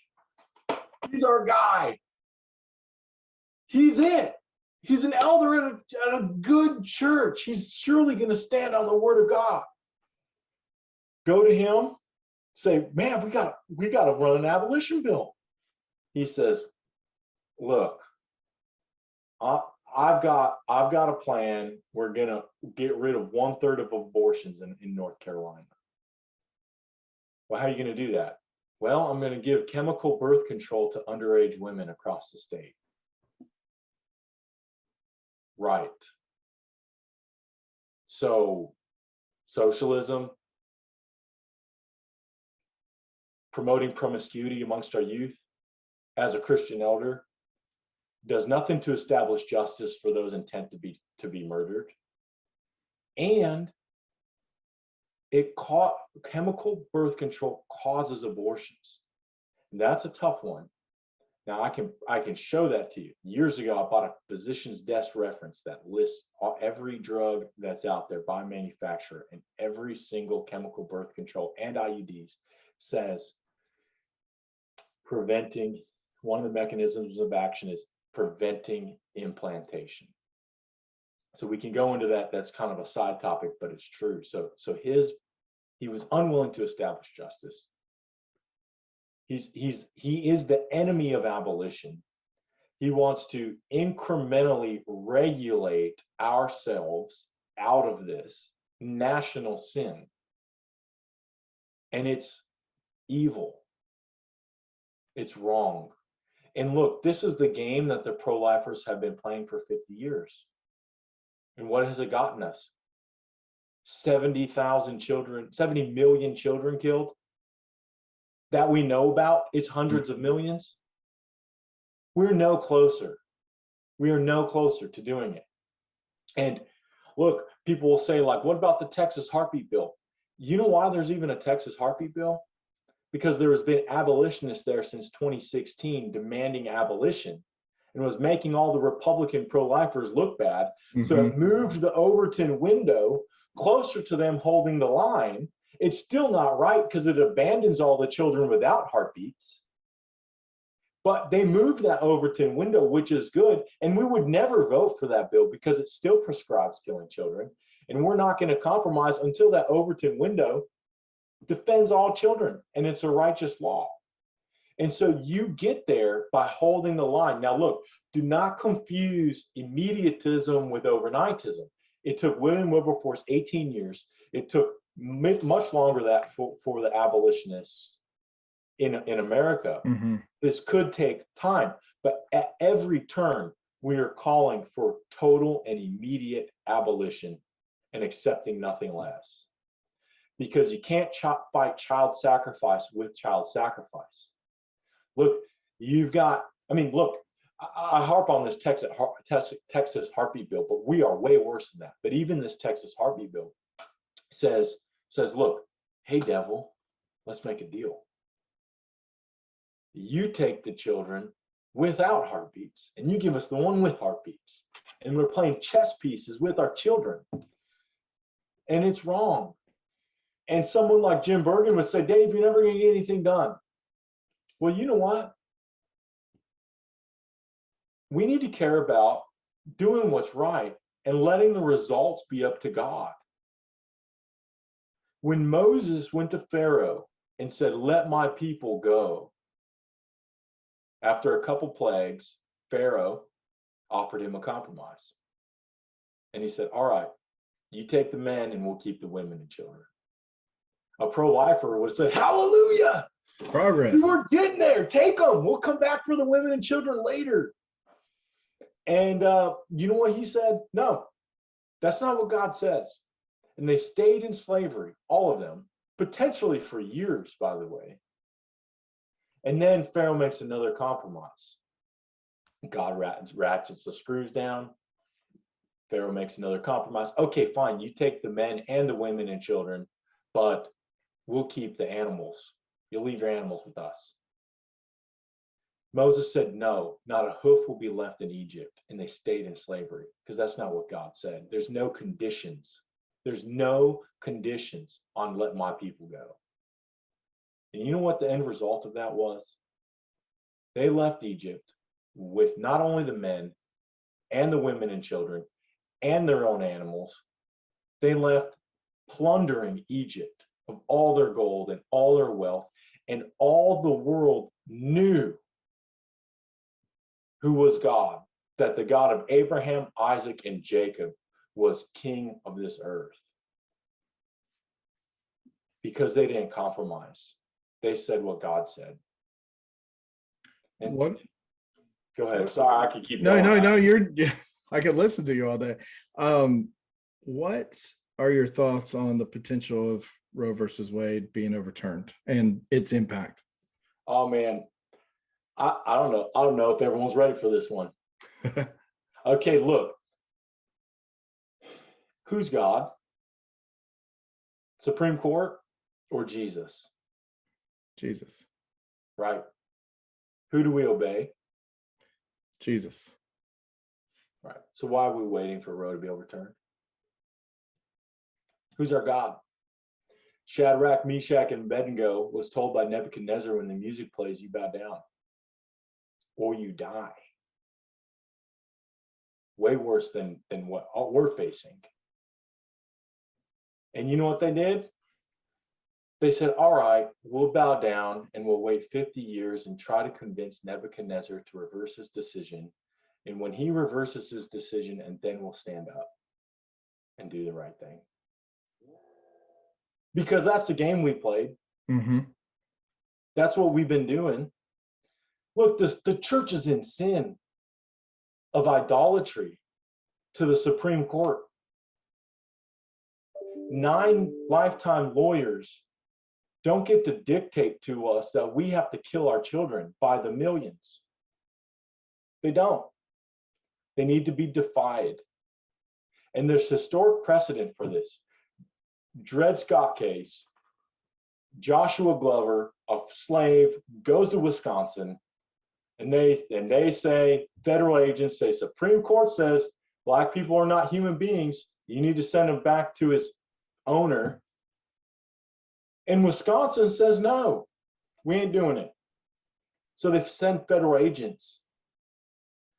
He's our guy. He's it. He's an elder at a good church. He's surely going to stand on the word of God. Go to him, say, man, we got to run an abolition bill. He says, look, I've got a plan. We're going to get rid of 1/3 of abortions in North Carolina. Well, how are you going to do that? Well, I'm going to give chemical birth control to underage women across the state. Right. So, socialism, promoting promiscuity amongst our youth, as a Christian elder, does nothing to establish justice for those intent to be murdered. And chemical birth control causes abortions. And that's a tough one. Now I can show that to you. Years ago, I bought a physician's desk reference that lists every drug that's out there by manufacturer, and every single chemical birth control and IUDs says one of the mechanisms of action is preventing implantation. So we can go into that. That's kind of a side topic, but it's true. So he was unwilling to establish justice. He is the enemy of abolition. He wants to incrementally regulate ourselves out of this national sin. And it's evil. It's wrong. And look, this is the game that the pro-lifers have been playing for 50 years. And what has it gotten us? 70,000 children, 70 million children killed that we know about. It's hundreds of millions. We're no closer. We are no closer to doing it. And look, People will say, like, what about the Texas heartbeat bill? You know why there's even a Texas heartbeat bill? Because there has been abolitionists there since 2016 demanding abolition, and was making all the Republican pro-lifers look bad. So it moved the Overton window closer to them holding the line. It's still not right because it abandons all the children without heartbeats. But they moved that Overton window, which is good. And we would never vote for that bill because it still prescribes killing children. And we're not going to compromise until that Overton window defends all children. And it's a righteous law. And so you get there by holding the line. Now, look, do not confuse immediatism with overnightism. It took William Wilberforce 18 years. It took much longer that for the abolitionists in America. This could take time, but at every turn, we are calling for total and immediate abolition and accepting nothing less. Because you can't fight child sacrifice with child sacrifice. Look, I harp on this Texas heartbeat bill, but we are way worse than that. But even this Texas heartbeat bill says, look, hey, devil, let's make a deal. You take the children without heartbeats, and you give us the one with heartbeats. And we're playing chess pieces with our children. And it's wrong. And someone like Jim Bergen would say, Dave, you're never going to get anything done. Well, you know what? We need to care about doing what's right and letting the results be up to God. When Moses went to Pharaoh and said, let my people go, after a couple plagues, Pharaoh offered him a compromise. And he said, all right, you take the men and we'll keep the women and children. A pro-lifer would have said, hallelujah. Progress. We're getting there. Take them. We'll come back for the women and children later. And you know what he said? No, that's not what God says. And they stayed in slavery, all of them, potentially for years, by the way. And then Pharaoh makes another compromise. God ratchets the screws down. Pharaoh makes another compromise. Okay, fine. You take the men and the women and children, but we'll keep the animals. You'll leave your animals with us. Moses said, no, not a hoof will be left in Egypt. And they stayed in slavery because that's not what God said. There's no conditions. There's no conditions on let my people go. And you know what the end result of that was? They left Egypt with not only the men and the women and children and their own animals. They left plundering Egypt of all their gold and all their wealth, and all the world knew who was God, that the God of Abraham, Isaac, and Jacob was king of this earth. Because they didn't compromise. They said what God said. And what? Go ahead. Sorry, I could keep going. No, I could listen to you all day. What are your thoughts on the potential of Roe versus Wade being overturned and its impact? Oh man, I don't know. I don't know if everyone's ready for this one. Okay, look. Who's God? Supreme Court or Jesus? Jesus. Right. Who do we obey? Jesus. Right. So why are we waiting for Roe to be overturned? Who's our God? Shadrach, Meshach, and Abednego was told by Nebuchadnezzar when the music plays, you bow down or you die. Way worse than what we're facing. And you know what they did? They said, all right, we'll bow down and we'll wait 50 years and try to convince Nebuchadnezzar to reverse his decision. And when he reverses his decision, and then we'll stand up and do the right thing. Because that's the game we played. Mm-hmm. That's what we've been doing. Look, the church is in sin of idolatry to the Supreme Court. 9 lifetime lawyers don't get to dictate to us that we have to kill our children by the millions. They don't. They need to be defied. And there's historic precedent for this. Dred Scott case, Joshua Glover, a slave, goes to Wisconsin, and they say, federal agents say, Supreme Court says Black people are not human beings. You need to send him back to his owner. And Wisconsin says, no, we ain't doing it. So they send federal agents.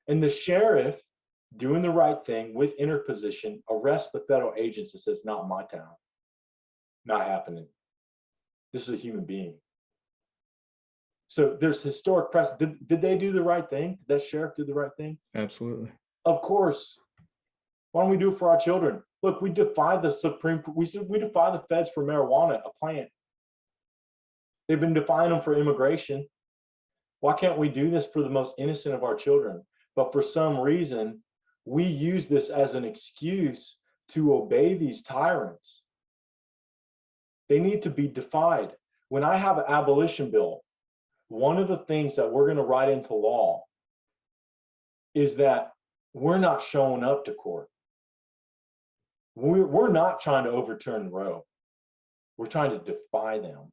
And the sheriff, doing the right thing with interposition, arrests the federal agents and says, not my town. Not happening. This is a human being. So there's historic precedent. Did they do the right thing? Did that sheriff do the right thing? Absolutely. Of course. Why don't we do it for our children? Look, we defy the we defy the feds for marijuana, a plant. They've been defying them for immigration. Why can't we do this for the most innocent of our children? But for some reason, we use this as an excuse to obey these tyrants. They need to be defied. When I have an abolition bill, one of the things that we're going to write into law is that we're not showing up to court. We're not trying to overturn Roe. We're trying to defy them.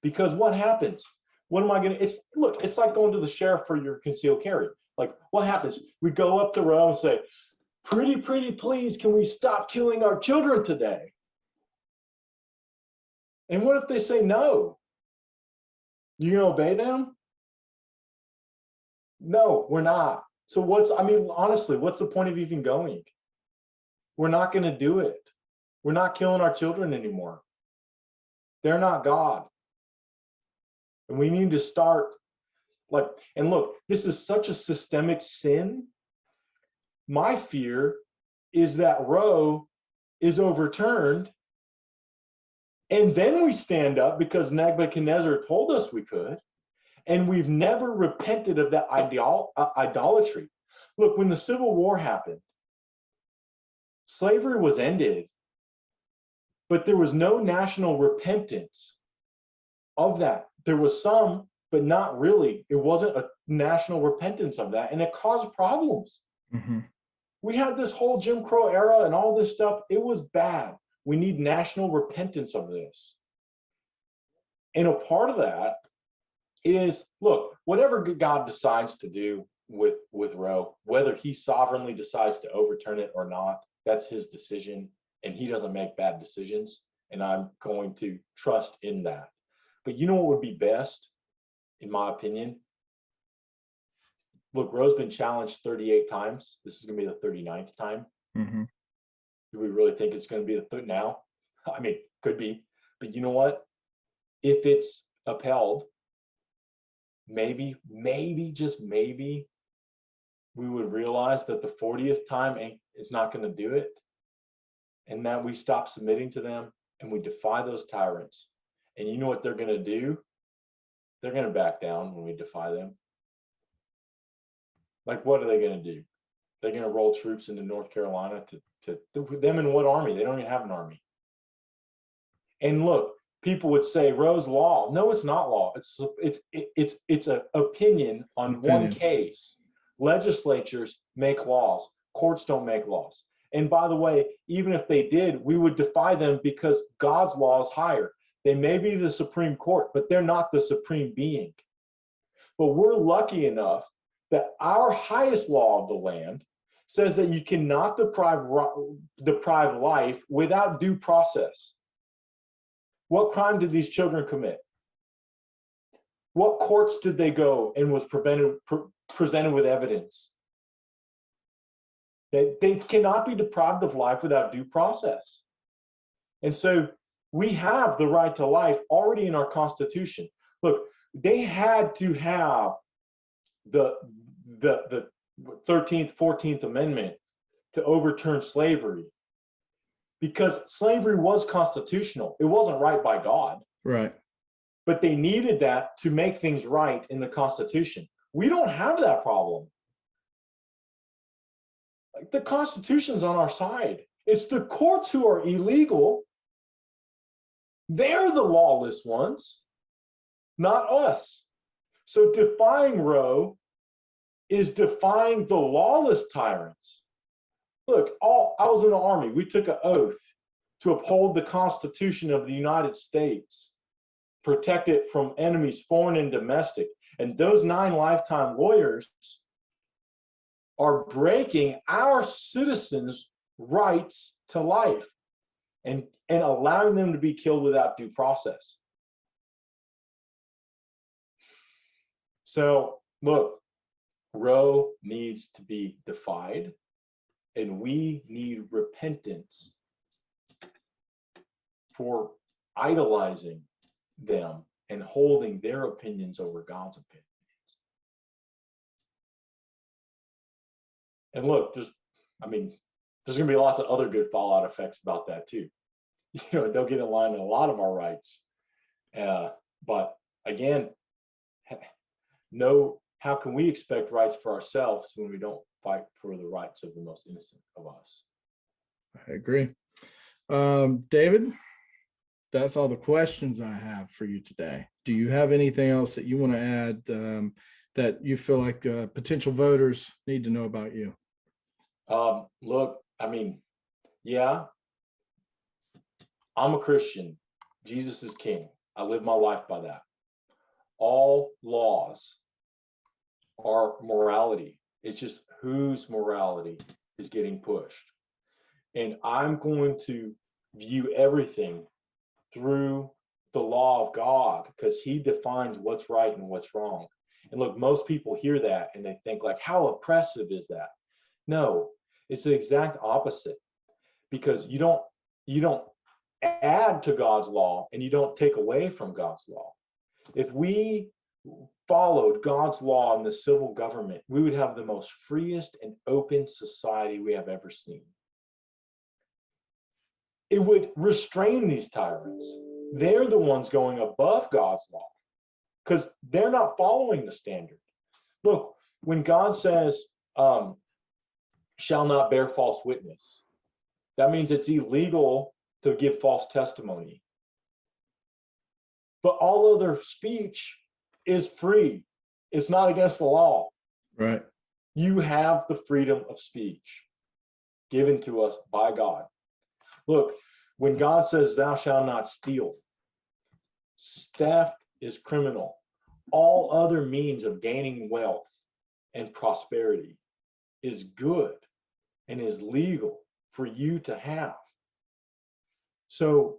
Because what happens? What am I going to, it's like going to the sheriff for your concealed carry. Like, what happens? We go up to Roe and say, pretty please, can we stop killing our children today? And what if they say no? You gonna obey them? No, we're not. So honestly, what's the point of even going? We're not gonna do it. We're not killing our children anymore. They're not God. And we need to start and look, this is such a systemic sin. My fear is that Roe is overturned, and then we stand up because Nebuchadnezzar told us we could, and we've never repented of that idolatry. Look, when the Civil War happened, slavery was ended, but there was no national repentance of that. There was some, but not really. It wasn't a national repentance of that, and it caused problems. Mm-hmm. We had this whole Jim Crow era and all this stuff. It was bad. We need national repentance of this. And a part of that is, look, whatever God decides to do with Roe, whether he sovereignly decides to overturn it or not, that's his decision, and he doesn't make bad decisions, and I'm going to trust in that. But you know what would be best, in my opinion? Look, Roe's been challenged 38 times. This is going to be the 39th time. Mm-hmm. Do we really think it's going to be the third now? I mean, could be. But you know what? If it's upheld, maybe, just maybe, we would realize that the 40th time is not going to do it, and that we stop submitting to them and we defy those tyrants. And you know what they're going to do? They're going to back down when we defy them. Like, what are they going to do? They're going to roll troops into North Carolina to them in what army? They don't even have an army. And look, people would say Roe's law. No, it's not law. It's an opinion on one case. Legislatures make laws. Courts don't make laws. And by the way, even if they did, we would defy them because God's law is higher. They may be the Supreme Court, but they're not the supreme being. But we're lucky enough that our highest law of the land says that you cannot deprive life without due process. What crime did these children commit? What courts did they go and was presented with evidence? They cannot be deprived of life without due process. And so we have the right to life already in our Constitution. Look, they had to have the 13th, 14th Amendment to overturn slavery, because slavery was constitutional. It wasn't right by God. Right. But they needed that to make things right in the Constitution. We don't have that problem. Like, the Constitution's on our side. It's the courts who are illegal. They're the lawless ones, not us. So defying Roe is defying the lawless tyrants. Look, I was in the Army. We took an oath to uphold the Constitution of the United States, protect it from enemies, foreign and domestic. And those 9 lifetime lawyers are breaking our citizens' rights to life and allowing them to be killed without due process. So, look, Roe needs to be defied, and we need repentance for idolizing them and holding their opinions over God's opinions. And look, there's going to be lots of other good fallout effects about that too. They'll get in line with a lot of our rights. But again, how can we expect rights for ourselves when we don't fight for the rights of the most innocent of us? I agree. David, that's all the questions I have for you today. Do you have anything else that you want to add that you feel like potential voters need to know about you? Look, yeah, I'm a Christian. Jesus is king. I live my life by that. All laws are morality. It's just whose morality is getting pushed. And I'm going to view everything through the law of God, because he defines what's right and what's wrong. And look, most people hear that and they think like, how oppressive is that? No, it's the exact opposite, because you don't add to God's law and you don't take away from God's law. If we followed God's law in the civil government, we would have the most freest and open society we have ever seen. It would restrain these tyrants. They're the ones going above God's law because they're not following the standard. Look, when God says, shall not bear false witness, that means it's illegal to give false testimony. But all other speech is free. It's not against the law. Right. You have the freedom of speech given to us by God. Look, when God says, thou shalt not steal, theft is criminal. All other means of gaining wealth and prosperity is good and is legal for you to have. So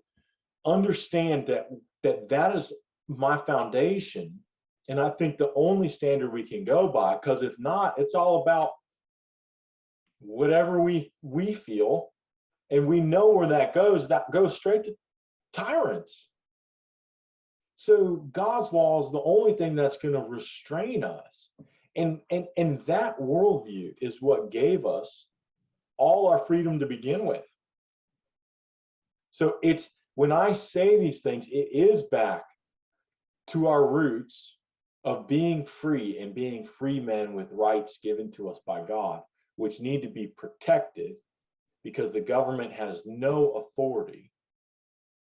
understand that is my foundation. And I think the only standard we can go by, because if not, it's all about whatever we feel. And we know where that goes straight to tyrants. So God's law is the only thing that's going to restrain us. And that worldview is what gave us all our freedom to begin with. So it's, when I say these things, it is back to our roots of being free and being free men with rights given to us by God, which need to be protected because the government has no authority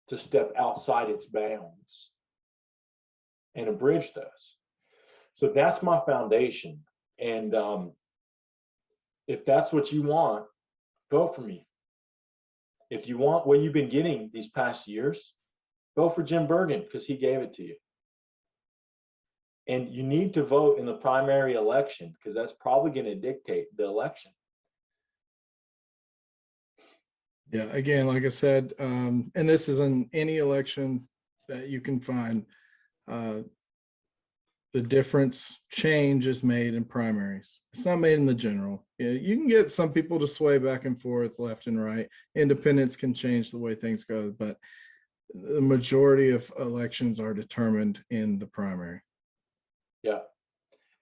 to step outside its bounds and abridge those. So that's my foundation. And if that's what you want, vote for me. If you want what you've been getting these past years, vote for Jim Bergen because he gave it to you. And you need to vote in the primary election because that's probably going to dictate the election. Yeah, again, like I said, and this is in any election that you can find, the change is made in primaries. It's not made in the general. You can get some people to sway back and forth, left and right. Independents can change the way things go, but the majority of elections are determined in the primary. Yeah.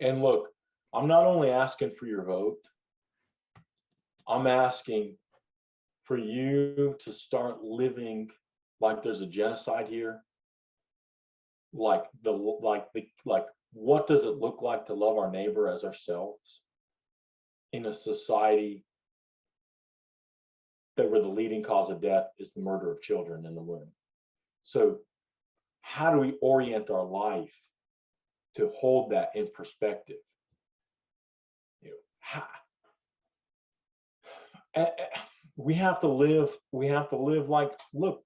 And look, I'm not only asking for your vote, I'm asking for you to start living like there's a genocide here. Like what does it look like to love our neighbor as ourselves in a society that where the leading cause of death is the murder of children in the womb? So how do we orient our life to hold that in perspective? we have to live like, look,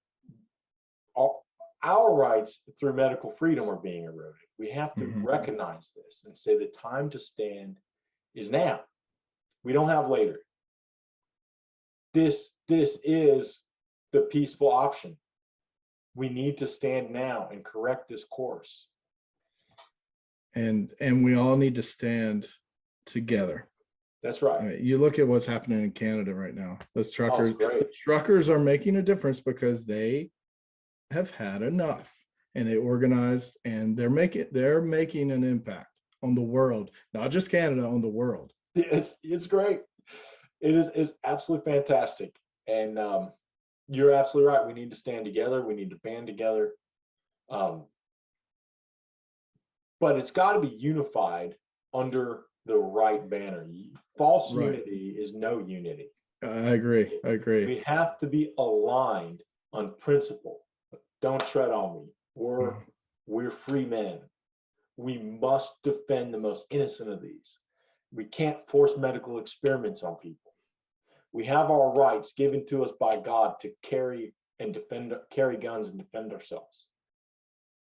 our rights through medical freedom are being eroded. We have to recognize this and say the time to stand is now. We don't have later. This is the peaceful option. We need to stand now and correct this course. And we all need to stand together. That's right. I mean, you look at what's happening in Canada right now. The great. truckers are making a difference because they have had enough, and they organized, and they're making an impact on the world, not just Canada, on the world. It's great. It's absolutely fantastic. And you're absolutely right. We need to stand together. We need to band together. But it's got to be unified under the right banner. False unity is no unity. I agree. We have to be aligned on principle. Don't tread on me. We're free men. We must defend the most innocent of these. We can't force medical experiments on people. We have our rights given to us by God to carry guns and defend ourselves.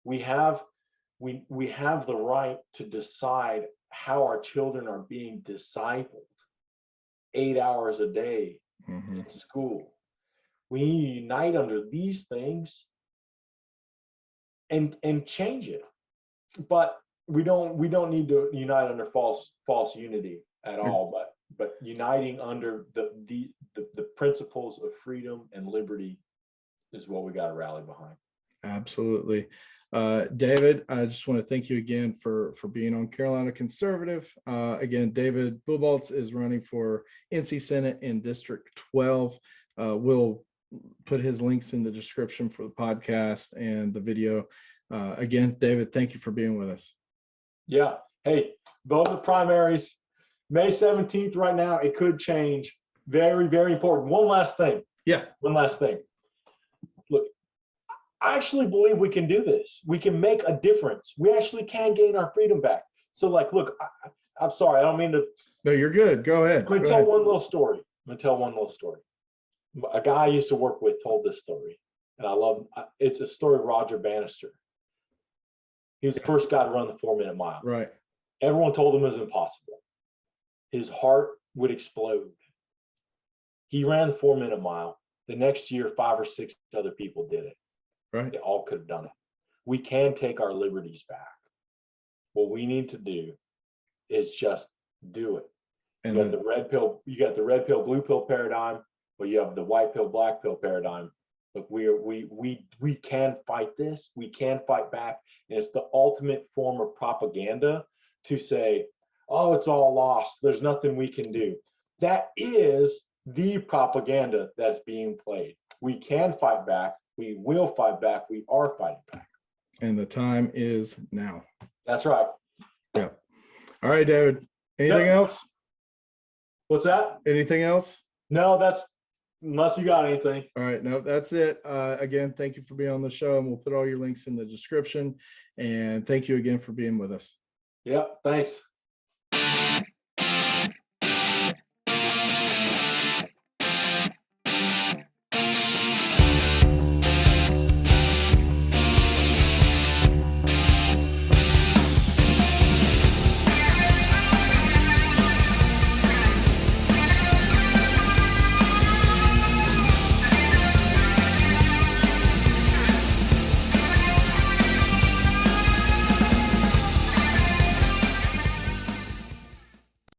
We have the right to decide how our children are being discipled 8 hours a day in school. We need to unite under these things and change it. But we don't need to unite under false unity at all, but uniting under the principles of freedom and liberty is what we got to rally behind. Absolutely. David, I just want to thank you again for being on Carolina Conservative. Again, David Buboltz is running for NC Senate in District 12. We'll put his links in the description for the podcast and the video. Again, David, thank you for being with us. Yeah. Hey, both the primaries, May 17th right now, it could change. Very, very important. One last thing. Look, I actually believe we can do this. We can make a difference. We actually can gain our freedom back. So like, look, I'm sorry. I don't mean to. No, you're good. Go ahead. I'm going to tell one little story. A guy I used to work with told this story, and I love it's a story of Roger Bannister. He was the first guy to run the 4-minute mile. Right. Everyone told him it was impossible. His heart would explode. He ran the 4-minute mile. The next year, 5 or 6 other people did it. Right. They all could have done it. We can take our liberties back. What we need to do is just do it. And you got the red pill, blue pill paradigm, or you have the white pill, black pill paradigm. Look, we can fight this. We can fight back. And it's the ultimate form of propaganda to say, oh, it's all lost. There's nothing we can do. That is the propaganda that's being played. We can fight back. We will fight back. We are fighting back. And the time is now. That's right. Yeah. All right, David. Anything else? What's that? Anything else? No, that's unless you got anything. All right. No, that's it. Again, thank you for being on the show, and we'll put all your links in the description. And thank you again for being with us. Yep. Thanks.